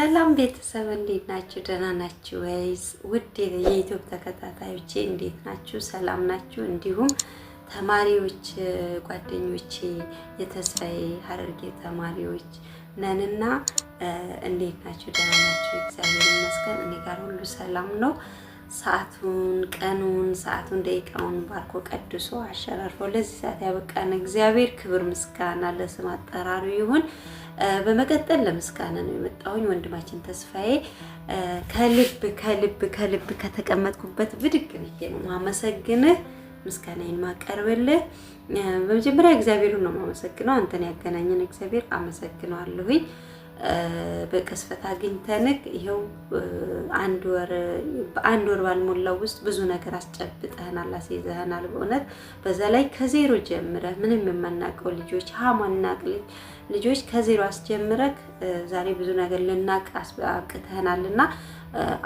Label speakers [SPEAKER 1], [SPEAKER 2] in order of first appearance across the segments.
[SPEAKER 1] ሰላም ቤተሰብ እንዴት ናችሁ? ደህና ናችሁ ወይስ? ውድ የዩቲዩብ ተከታታዮቼ እንዴት ናችሁ? ሰላም ናችሁ? እንዲሁም ተማሪዎች ጓደኞቼ የተስፋዬ ሀረርጌ ተማሪዎች ነንና እንዴት ናችሁ? ደህና ናችሁ? እግዚአብሔር ይመስገን እኔ ጋር ሁሉ ሰላም ነው። ሰዓቱን ደቂቃውን ባርኮ ቀድሶ አሸራርፎ ለዚህ ሰዓት ያበቃን እግዚአብሔር ክብር ምስጋና ለስም አጠራሩ ይሁን። በመቀጠል ለምስጋና ነው የመጣሁኝ። ወንድማችን ተስፋዬ ከልብ ከተቀመጥኩበት ብድግ ብዬ ነው ማመሰግንህ፣ ምስጋናዬን ማቀርብልህ። በመጀመሪያ እግዚአብሔርን ነው ማመሰግነው። አንተን ያገናኘን እግዚአብሔር አመሰግነዋለሁኝ። በቅስፈት አግኝተንክ ይሄው በአንድ ወር ባልሞላው ውስጥ ብዙ ነገር አስጨብጠህናል፣ አስይዘህናል። በእውነት በዛ ላይ ከዜሮ ጀምረህ ምንም የማናውቀው ልጆች ሀማናቅ ልጆች ከዜሮ አስጀምረክ ዛሬ ብዙ ነገር ልናቅ አብቅተህናልና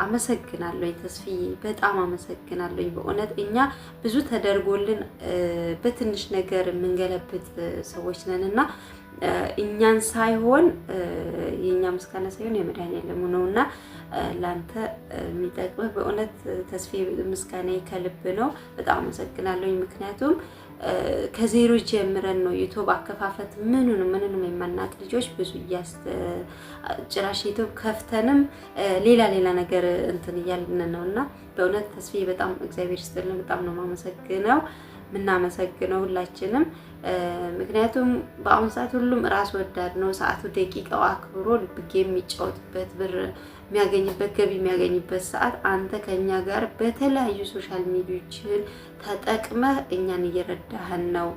[SPEAKER 1] አመሰግናለሁ ተስፋዬ፣ በጣም አመሰግናለሁ። በእውነት እኛ ብዙ ተደርጎልን በትንሽ ነገር የምንገለብጥ ሰዎች ነንና እኛን ሳይሆን የኛ ምስጋና ሳይሆን የመድኃኒዓለም ነውና ላንተ የሚጠቅምህ በእውነት ተስፋዬ ምስጋናዬ ከልብ ነው። በጣም አመሰግናለሁ። ምክንያቱም ከዜሮ ጀምረን ነው ዩቲዩብ አከፋፈት ምንንም የማናቅ ልጆች ብዙ ጭራሽ ዩቲዩብ ከፍተንም ሌላ ነገር እንትን እያልን ነውና በእውነት ተስፋዬ በጣም እግዚአብሔር ይስጥልን። በጣም ነው የማመሰግነው። ምናመሰግነው ሁላችንም። ምክንያቱም በአሁን ሰዓት ሁሉም ራስ ወዳድ ነው። ሰዓቱ ደቂቃው አክብሮ ልብጌ የሚጫወትበት ብር የሚያገኝበት ገቢ የሚያገኝበት ሰዓት አንተ ከኛ ጋር በተለያዩ ሶሻል ሚዲያዎችን ተጠቅመህ እኛን እየረዳህን ነው።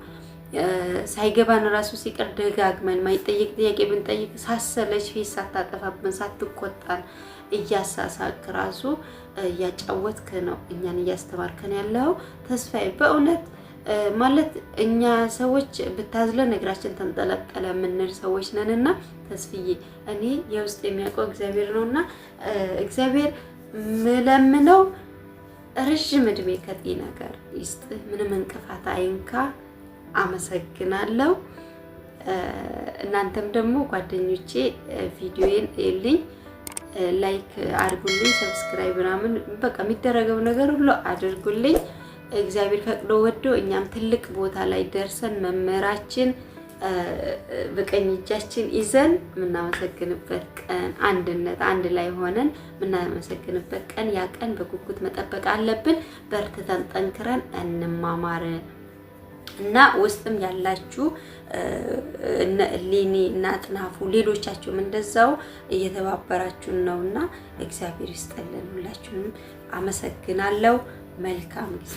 [SPEAKER 1] ሳይገባን ራሱ ሲቀር ደጋግመን ማይጠይቅ ጥያቄ ብንጠይቅ ሳሰለች ፊት ሳታጠፋብን ሳትቆጣን እያሳሳቅ ራሱ እያጫወትክ ነው እኛን እያስተማርከን ያለው ተስፋዬ። በእውነት ማለት እኛ ሰዎች ብታዝለን እግራችን ተንጠለጠለ የምንል ሰዎች ነንና ተስፋዬ እኔ የውስጥ የሚያውቀው እግዚአብሔር ነውና እግዚአብሔር ምለምነው ረጅም እድሜ ከጤና ጋር ይስጥህ፣ ምንም እንቅፋት አይንካ። አመሰግናለሁ። እናንተም ደግሞ ጓደኞቼ ቪዲዮዬን እልኝ ላይክ አድርጉልኝ፣ ሰብስክራይብ ምናምን በቃ የሚደረገው ነገር ሁሉ አድርጉልኝ። እግዚአብሔር ፈቅዶ ወዶ እኛም ትልቅ ቦታ ላይ ደርሰን መመራችን በቀኝ እጃችን ይዘን የምናመሰግንበት ቀን አንድ ላይ ሆነን የምናመሰግንበት ቀን ያ ቀን በጉጉት መጠበቅ አለብን። በርትተን ጠንክረን እንማማር እና ውስጥም ያላችሁ እነ ሌኒ እና አጥናፉ ሌሎቻችሁም እንደዛው እየተባበራችሁን ነውና እግዚአብሔር ይስጥልን። ሁላችሁንም አመሰግናለሁ። መልካም ጊዜ